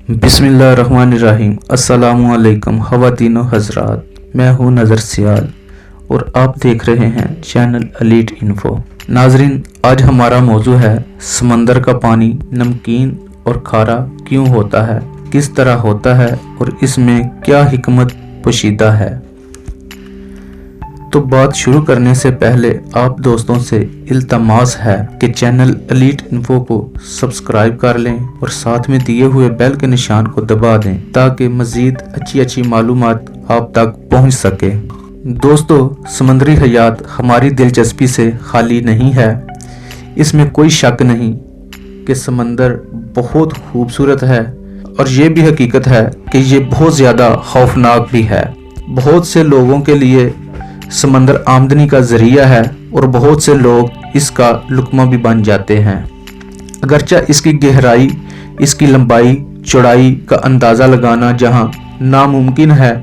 बिस्मिल्लाहिर्रहमानिर्रहीम। अस्सलामुअलैकुम ख़वातीन व हज़रात, मैं हूँ नज़र सियाल और आप देख रहे हैं चैनल एलीट इन्फो। नाजरीन, आज हमारा मौजू है समंदर का पानी नमकीन और खारा क्यों होता है, किस तरह होता है और इसमें क्या हिकमत पोशीदा है। तो बात शुरू करने से पहले आप दोस्तों से इल्तमास है कि चैनल एलीट इन्फो को सब्सक्राइब कर लें और साथ में दिए हुए बेल के निशान को दबा दें ताकि मज़ीद अच्छी मालूमात आप तक पहुंच सके। दोस्तों, समंदरी हयात हमारी दिलचस्पी से खाली नहीं है। इसमें कोई शक नहीं कि समंदर बहुत खूबसूरत है और ये भी हकीकत है कि ये बहुत ज़्यादा खौफनाक भी है। बहुत से लोगों के लिए समंदर आमदनी का जरिया है और बहुत से लोग इसका लुक़मा भी बन जाते हैं। अगरचा इसकी गहराई, इसकी लंबाई चौड़ाई का अंदाज़ा लगाना जहां नामुमकिन है,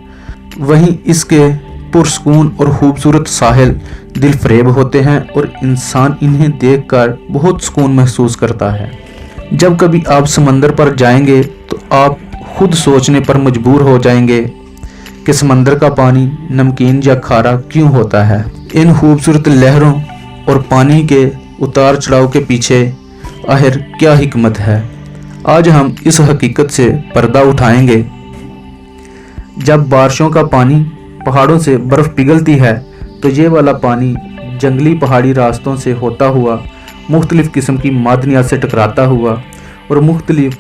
वहीं इसके पुरसकून और खूबसूरत साहिल दिलफरेब होते हैं और इंसान इन्हें देखकर बहुत सुकून महसूस करता है। जब कभी आप समंदर पर जाएंगे तो आप खुद सोचने पर मजबूर हो जाएंगे कि समंदर का पानी नमकीन या खारा क्यों होता है। इन खूबसूरत लहरों और पानी के उतार चढ़ाव के पीछे आखिर क्या हिकमत है, आज हम इस हकीकत से पर्दा उठाएंगे। जब बारिशों का पानी पहाड़ों से बर्फ़ पिघलती है तो ये वाला पानी जंगली पहाड़ी रास्तों से होता हुआ मुख्तलिफ़ किस्म की मादनियात से टकराता हुआ और मुख्तलिफ़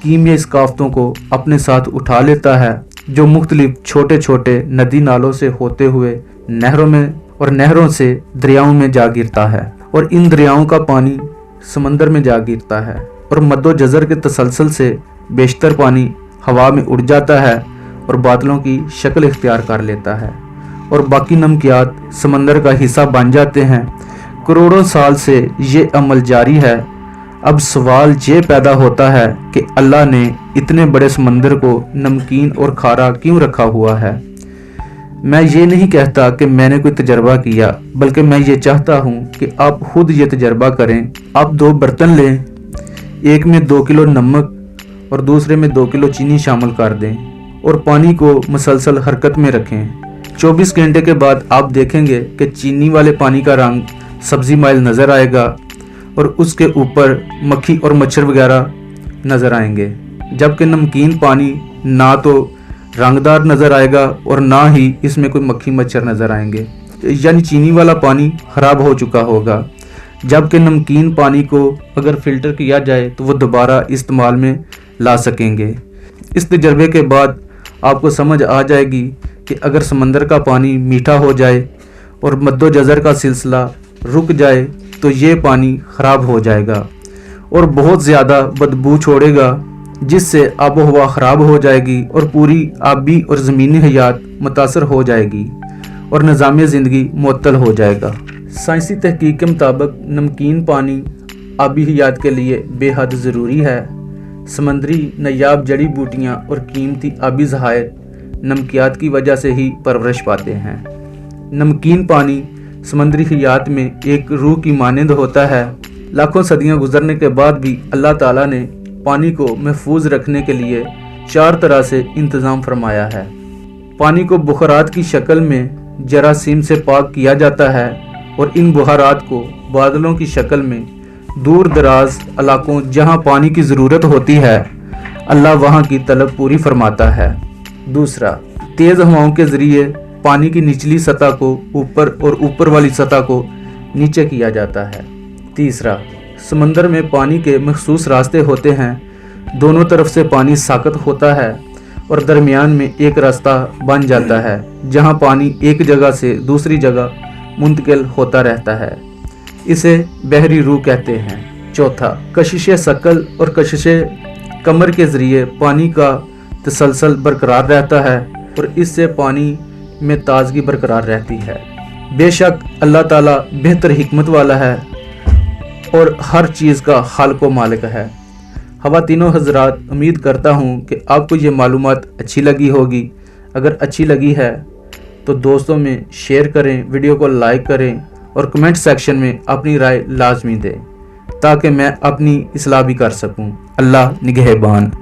कीमियाई इस्काफ़तों को अपने साथ उठा लेता है, जो मुख्तलिफ छोटे छोटे नदी नालों से होते हुए नहरों में और नहरों से दरियाओं में जा गिरता है और इन दरियाओं का पानी समंदर में जा गिरता है और मद्दो जज़र के तसलसल से बेशतर पानी हवा में उड़ जाता है और बादलों की शक्ल इख्तियार कर लेता है और बाकी नमकियात समंदर का हिस्सा बन जाते हैं। करोड़ों साल से ये अमल जारी है। अब सवाल ये पैदा होता है कि अल्लाह ने इतने बड़े समंदर को नमकीन और खारा क्यों रखा हुआ है। मैं ये नहीं कहता कि मैंने कोई तजर्बा किया, बल्कि मैं ये चाहता हूँ कि आप खुद ये तजर्बा करें। आप 2 बर्तन लें, एक में 2 किलो नमक और दूसरे में 2 किलो चीनी शामिल कर दें और पानी को मुसलसल हरकत में रखें। 24 घंटे के बाद आप देखेंगे कि चीनी वाले पानी का रंग सब्ज़ी माइल नज़र आएगा और उसके ऊपर मक्खी और मच्छर वगैरह नज़र आएंगे, जबकि नमकीन पानी ना तो रंगदार नज़र आएगा और ना ही इसमें कोई मक्खी मच्छर नज़र आएंगे। यानी चीनी वाला पानी ख़राब हो चुका होगा, जबकि नमकीन पानी को अगर फ़िल्टर किया जाए तो वो दोबारा इस्तेमाल में ला सकेंगे। इस तजर्बे के बाद आपको समझ आ जाएगी कि अगर समंदर का पानी मीठा हो जाए और मद्दो जज़र का सिलसिला रुक जाए तो ये पानी ख़राब हो जाएगा और बहुत ज़्यादा बदबू छोड़ेगा, जिससे आबो हवा ख़राब हो जाएगी और पूरी आबी और ज़मीनी हयात मुतासर हो जाएगी और निज़ाम ज़िंदगी मुअत्तल हो जाएगा। साइंसी तहकीक के मुताबिक नमकीन पानी आबी हयात के लिए बेहद ज़रूरी है। समंदरी नायाब जड़ी बूटियाँ और कीमती आबी ज़खायर नमकियात की वजह से ही परवरिश पाते हैं। नमकीन पानी समंदरी हयात में एक रूह की मानंद होता है। लाखों सदियां गुजरने के बाद भी अल्लाह ताला ने पानी को महफूज रखने के लिए 4 तरह से इंतज़ाम फरमाया है। पानी को बुखारात की शक्ल में जरासीम से पाक किया जाता है और इन बुखारात को बादलों की शक्ल में दूर दराज इलाकों जहां पानी की ज़रूरत होती है, अल्लाह वहां की तलब पूरी फरमाता है। दूसरा, तेज़ हवाओं के ज़रिए पानी की निचली सतह को ऊपर और ऊपर वाली सतह को नीचे किया जाता है। तीसरा, समंदर में पानी के मखसूस रास्ते होते हैं। दोनों तरफ से पानी साकत होता है और दरमियान में एक रास्ता बन जाता है जहां पानी एक जगह से दूसरी जगह मुंतकिल होता रहता है। इसे बहरी रूह कहते हैं। चौथा, कशिश शकल और कशिश कमर के ज़रिए पानी का तसलसल बरकरार रहता है और इससे पानी में ताजगी बरकरार रहती है। बेशक अल्लाह ताला बेहतर हिकमत वाला है और हर चीज़ का खालिक व मालिक है। ख़वातीनो हज़रात, उम्मीद करता हूँ कि आपको ये मालूमात अच्छी लगी होगी। अगर अच्छी लगी है तो दोस्तों में शेयर करें, वीडियो को लाइक करें और कमेंट सेक्शन में अपनी राय लाजमी दें ताकि मैं अपनी इस्लाह भी कर सकूँ। अल्लाह निगहबान।